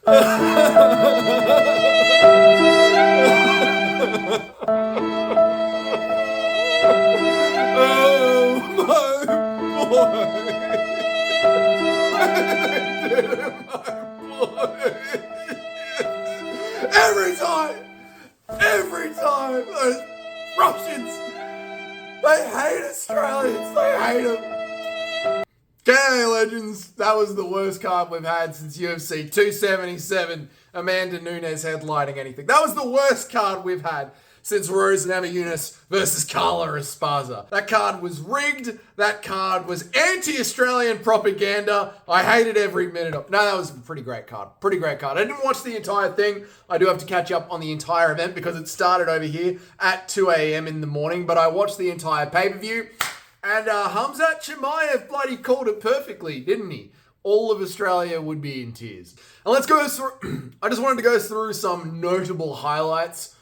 Every time, those Russians, they hate Australians, they hate them. Okay, legends, that was the worst card we've had since UFC 277, Amanda Nunes headlining anything. That was the worst card we've had since Rose Namajunas versus Carla Esparza. That card was rigged. That card was anti-Australian propaganda. I hated every minute of it. No, that was a pretty great card. Pretty great card. I didn't watch the entire thing. I do have to catch up on the entire event because it started over here at 2 a.m. in the morning, but I watched the entire pay-per-view, and Khamzat Chimaev bloody called it perfectly, didn't he? All of Australia would be in tears. And let's go through, I just wanted to go through some notable highlights.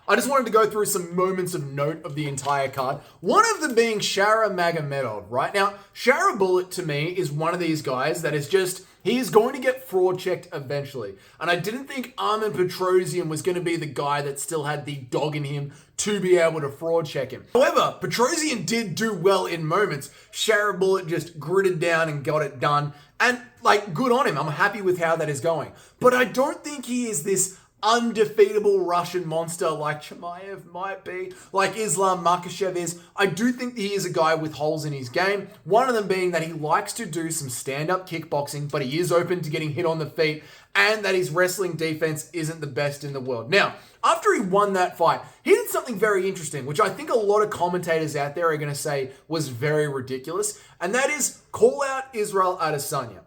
I just wanted to go through some moments of note of the entire card. One of them being Shara Magomedov, right? Now, Shara Bullet to me is one of these guys that is just, he is going to get fraud checked eventually. And I didn't think Armen Petrosian was going to be the guy that still had the dog in him to be able to fraud check him. However, Petrosian did do well in moments. Shara Bullet just gritted down and got it done. And like, good on him. I'm happy with how that is going. But I don't think he is this undefeatable Russian monster like Chimaev might be, like Islam Makhachev is. I do think he is a guy with holes in his game. One of them being that he likes to do some stand-up kickboxing, but he is open to getting hit on the feet, and that his wrestling defense isn't the best in the world. Now, after he won that fight, he did something very interesting, which I think a lot of commentators out there are going to say was very ridiculous, and that is call out Israel Adesanya.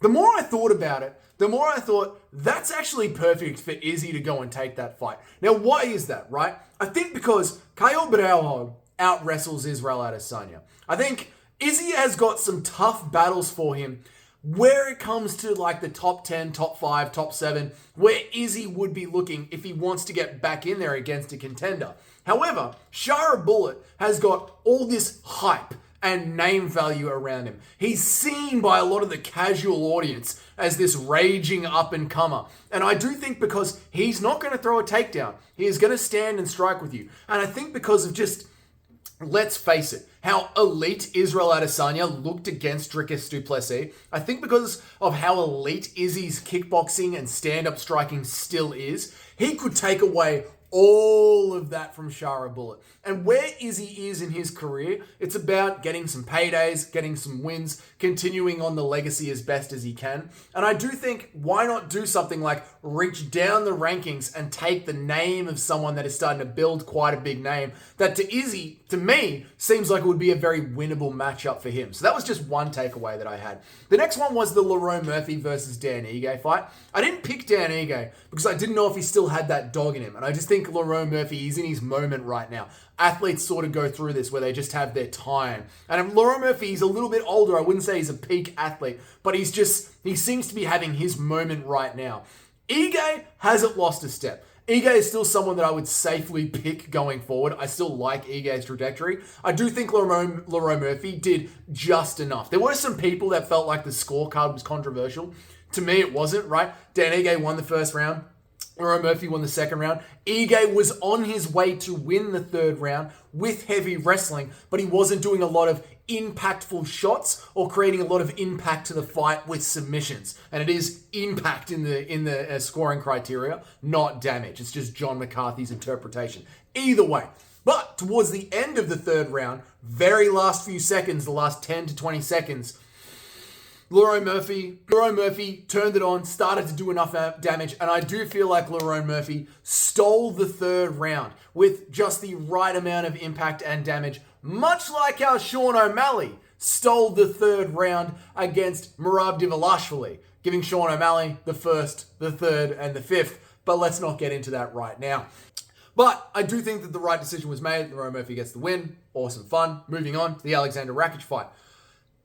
The more I thought about it, the more I thought, that's actually perfect for Izzy to go and take that fight. Now, why is that, right? I think because Caio Braujo out-wrestles Israel Adesanya. I think Izzy has got some tough battles for him where it comes to like the top 10, top 5, top 7, where Izzy would be looking if he wants to get back in there against a contender. However, Shara Bullet has got all this hype and name value around him. He's seen by a lot of the casual audience as this raging up-and-comer. And I do think because he's not going to throw a takedown, he is going to stand and strike with you. And I think because of just, let's face it, how elite Israel Adesanya looked against Dricus du Plessis, I think because of how elite Izzy's kickboxing and stand-up striking still is, he could take away all of that from Shara Bullet. And where Izzy is in his career, it's about getting some paydays, getting some wins, continuing on the legacy as best as he can. And I do think, why not do something like reach down the rankings and take the name of someone that is starting to build quite a big name that to Izzy, to me, seems like it would be a very winnable matchup for him. So that was just one takeaway that I had. The next one was the Lerone Murphy versus Dan Ige fight. I didn't pick Dan Ige because I didn't know if he still had that dog in him. And I just think Lerone Murphy is in his moment right now. Athletes sort of go through this where they just have their time. And Lerone Murphy, he's a little bit older. I wouldn't say he's a peak athlete, but he seems to be having his moment right now. Ige hasn't lost a step. Ige is still someone that I would safely pick going forward. I still like Ige's trajectory. I do think Lerone Murphy did just enough. There were some people that felt like the scorecard was controversial. To me, it wasn't, right? Dan Ige won the first round. Lerone Murphy won the second round. Ige was on his way to win the third round with heavy wrestling, but he wasn't doing a lot of impactful shots or creating a lot of impact to the fight with submissions. And it is impact in the scoring criteria, not damage. It's just John McCarthy's interpretation. Either way. But towards the end of the third round, very last few seconds, the last 10 to 20 seconds, Lerone Murphy turned it on, started to do enough damage, and I do feel like Lerone Murphy stole the third round with just the right amount of impact and damage, much like how Sean O'Malley stole the third round against Merab Dvalishvili, giving Sean O'Malley the first, the third, and the fifth. But let's not get into that right now. But I do think that the right decision was made. Lerone Murphy gets the win. Awesome fun. Moving on to the Alexander Rakic fight.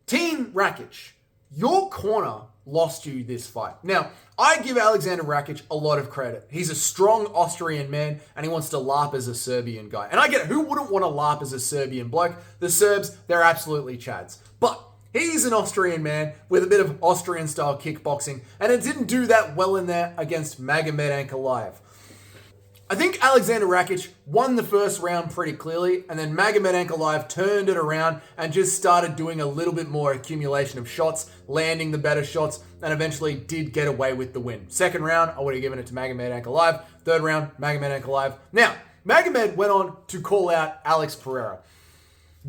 Team Rakic. Your corner lost you this fight. Now, I give Alexander Rakic a lot of credit. He's a strong Austrian man, and he wants to LARP as a Serbian guy. And I get it. Who wouldn't want to LARP as a Serbian bloke? The Serbs, they're absolutely chads. But He's an Austrian man with a bit of Austrian-style kickboxing, and it didn't do that well in there against Magomed Ankalaev. I think Alexander Rakic won the first round pretty clearly, and then Magomed Ankalaev turned it around and just started doing a little bit more accumulation of shots, landing the better shots, and eventually did get away with the win. Second round, I would have given it to Magomed Ankalaev. Third round, Magomed Ankalaev. Now, Magomed went on to call out Alex Pereira.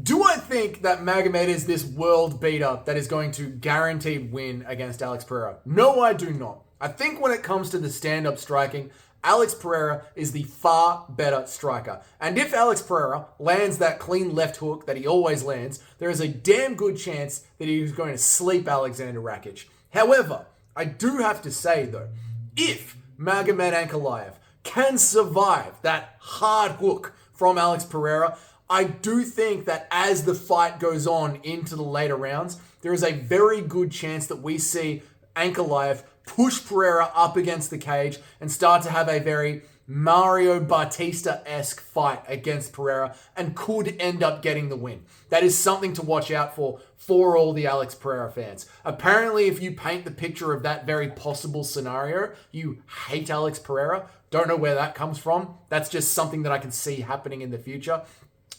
Do I think that Magomed is this world beater that is going to guaranteed win against Alex Pereira? No, I do not. I think when it comes to the stand-up striking, Alex Pereira is the far better striker. And if Alex Pereira lands that clean left hook that he always lands, there is a damn good chance that he is going to sleep Alexander Rakic. However, I do have to say though, if Magomed Ankalaev can survive that hard hook from Alex Pereira, I do think that as the fight goes on into the later rounds, there is a very good chance that we see Ankalaev push Pereira up against the cage and start to have a very Mario Batista-esque fight against Pereira and could end up getting the win. That is something to watch out for all the Alex Pereira fans. Apparently, if you paint the picture of that very possible scenario, you hate Alex Pereira. Don't know where that comes from. That's just something that I can see happening in the future.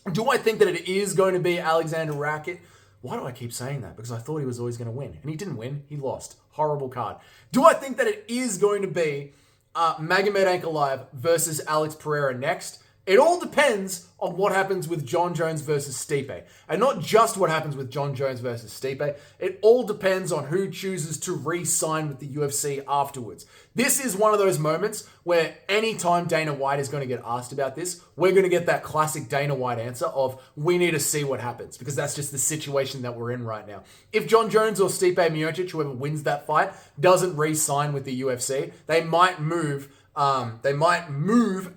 Do I think that it is going to be Alexander Rakic? Why do I keep saying that? Because I thought he was always going to win. And he didn't win. He lost. Horrible card. Do I think that it is going to be Magomed Ankalaev versus Alex Pereira next? It all depends on what happens with Jon Jones versus Stipe. And not just what happens with Jon Jones versus Stipe. It all depends on who chooses to re-sign with the UFC afterwards. This is one of those moments where anytime Dana White is going to get asked about this, we're going to get that classic Dana White answer of, we need to see what happens, because that's just the situation that we're in right now. If Jon Jones or Stipe Miocic, whoever wins that fight, doesn't re-sign with the UFC, they might move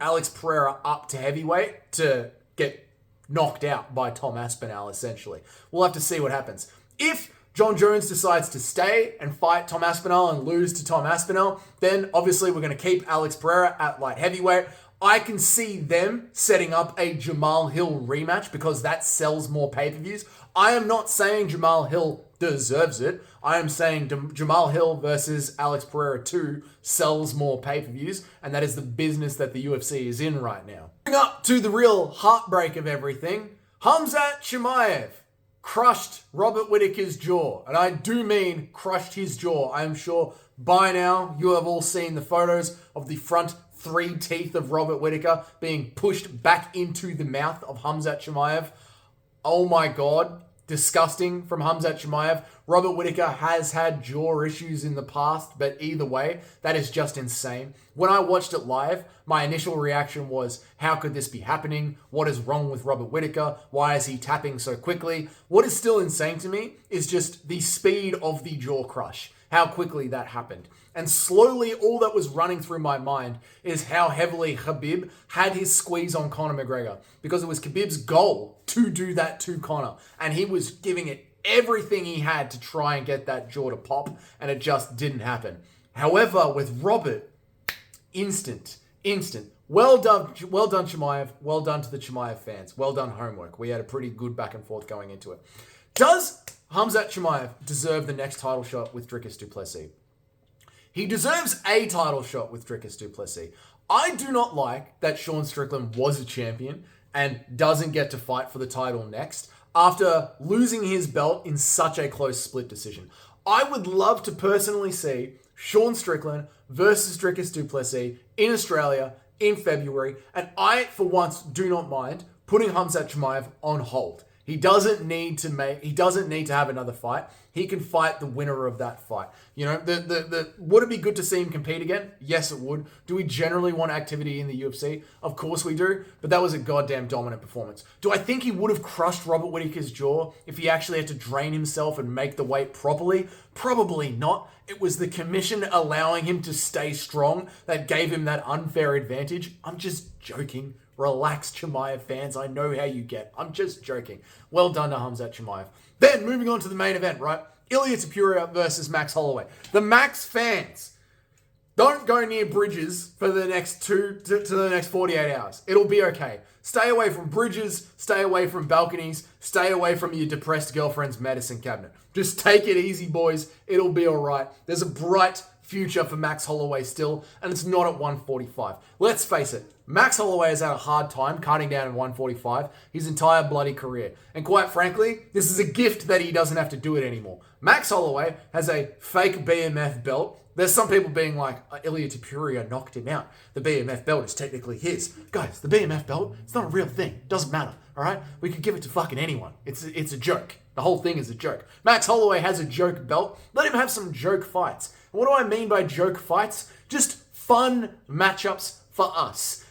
Alex Pereira up to heavyweight to get knocked out by Tom Aspinall, essentially. We'll have to see what happens. If Jon Jones decides to stay and fight Tom Aspinall and lose to Tom Aspinall, then obviously we're going to keep Alex Pereira at light heavyweight. I can see them setting up a Jamal Hill rematch because that sells more pay-per-views. I am not saying Jamal Hill deserves it. I am saying Jamal Hill versus Alex Pereira 2 sells more pay-per-views, and that is the business that the UFC is in right now. Moving up to the real heartbreak of everything, Khamzat Chimaev crushed Robert Whittaker's jaw, and I do mean crushed his jaw. I am sure by now you have all seen the photos of the front 3 teeth of Robert Whittaker being pushed back into the mouth of Khamzat Chimaev. Oh my God, disgusting from Khamzat Chimaev. Robert Whittaker has had jaw issues in the past, but either way, that is just insane. When I watched it live, my initial reaction was, how could this be happening? What is wrong with Robert Whittaker? Why is he tapping so quickly? What is still insane to me is just the speed of the jaw crush, how quickly that happened. And slowly, all that was running through my mind is how heavily Khabib had his squeeze on Conor McGregor, because it was Khabib's goal to do that to Conor, and he was giving it everything he had to try and get that jaw to pop, and it just didn't happen. However, with Robert, instant. Well done Chimaev. Well done to the Chimaev fans. Well done homework. We had a pretty good back and forth going into it. Does Khamzat Chimaev deserve the next title shot with Dricus du Plessis? He deserves a title shot with Dricus du Plessis. I do not like that Sean Strickland was a champion and doesn't get to fight for the title next after losing his belt in such a close split decision. I would love to personally see Sean Strickland versus Dricus du Plessis in Australia in February, and I, for once, do not mind putting Khamzat Chimaev on hold. He doesn't need to have another fight. He can fight the winner of that fight. You know, would it be good to see him compete again? Yes, it would. Do we generally want activity in the UFC? Of course we do, but that was a goddamn dominant performance. Do I think he would have crushed Robert Whittaker's jaw if he actually had to drain himself and make the weight properly? Probably not. It was the commission allowing him to stay strong that gave him that unfair advantage. I'm just joking. Relax, Chimaev fans. I know how you get. I'm just joking. Well done to Khamzat Chimaev. Then, moving on to the main event, right? Ilia Topuria versus Max Holloway. The Max fans Don't go near bridges for the next to the next 48 hours. It'll be okay. Stay away from bridges, stay away from balconies, stay away from your depressed girlfriend's medicine cabinet. Just take it easy, boys. It'll be all right. There's a bright future for Max Holloway still, and it's not at 145. Let's face it, Max Holloway has had a hard time cutting down in 145 his entire bloody career. And quite frankly, this is a gift that he doesn't have to do it anymore. Max Holloway has a fake BMF belt. There's some people being like, Ilia Topuria knocked him out. The BMF belt is technically his. Guys, the BMF belt, it's not a real thing. It doesn't matter, all right? We could give it to fucking anyone. It's a joke. The whole thing is a joke. Max Holloway has a joke belt. Let him have some joke fights. And what do I mean by joke fights? Just fun matchups for us.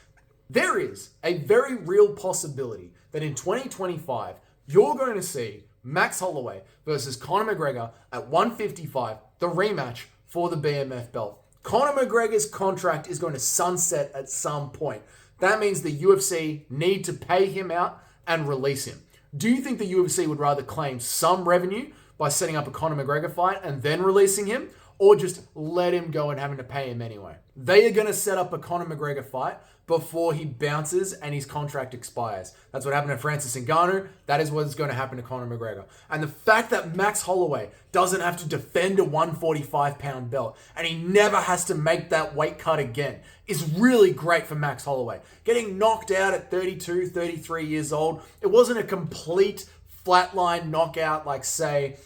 There is a very real possibility that in 2025, you're going to see Max Holloway versus Conor McGregor at 155, the rematch for the BMF belt. Conor McGregor's contract is going to sunset at some point. That means the UFC need to pay him out and release him. Do you think the UFC would rather claim some revenue by setting up a Conor McGregor fight and then releasing him, or just let him go and having to pay him anyway? They are going to set up a Conor McGregor fight before he bounces and his contract expires. That's what happened to Francis Ngannou. That is what's going to happen to Conor McGregor. And the fact that Max Holloway doesn't have to defend a 145-pound belt and he never has to make that weight cut again is really great for Max Holloway. Getting knocked out at 32, 33 years old, it wasn't a complete flatline knockout like, say,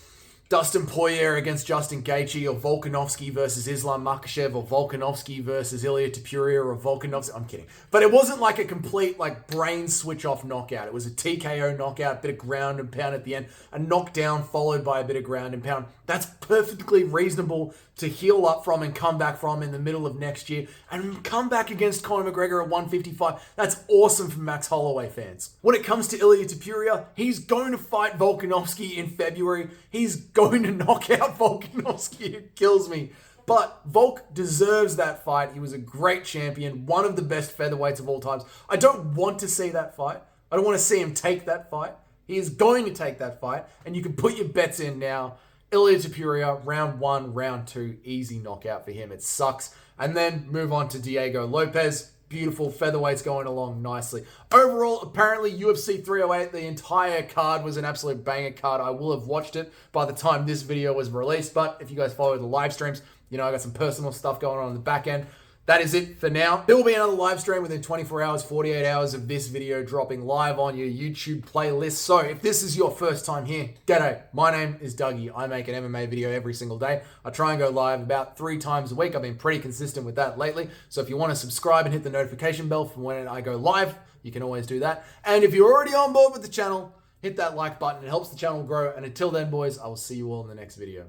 Dustin Poirier against Justin Gaethje, or Volkanovski versus Islam Makhachev, or Volkanovski versus Ilia Topuria, or Volkanovski. I'm kidding. But it wasn't like a complete brain switch off knockout. It was a TKO knockout, bit of ground and pound at the end, a knockdown followed by a bit of ground and pound. That's perfectly reasonable to heal up from and come back from in the middle of next year and come back against Conor McGregor at 155. That's awesome for Max Holloway fans. When it comes to Ilia Topuria, he's going to fight Volkanovski in February. He's going to knock out Volkanovski. It kills me. But Volk deserves that fight. He was a great champion, one of the best featherweights of all times. I don't want to see that fight. I don't want to see him take that fight. He is going to take that fight, and you can put your bets in now. Ilia Topuria, round 1, round 2, easy knockout for him. It sucks. And then move on to Diego Lopez. Beautiful featherweights going along nicely. Overall, apparently UFC 308, the entire card was an absolute banger card. I will have watched it by the time this video was released. But if you guys follow the live streams, you know I got some personal stuff going on in the back end. That is it for now. There will be another live stream within 24 hours, 48 hours of this video dropping live on your YouTube playlist. So if this is your first time here, g'day. My name is Dougie. I make an MMA video every single day. I try and go live about 3 times a week. I've been pretty consistent with that lately. So if you want to subscribe and hit the notification bell for when I go live, you can always do that. And if you're already on board with the channel, hit that like button. It helps the channel grow. And until then, boys, I will see you all in the next video.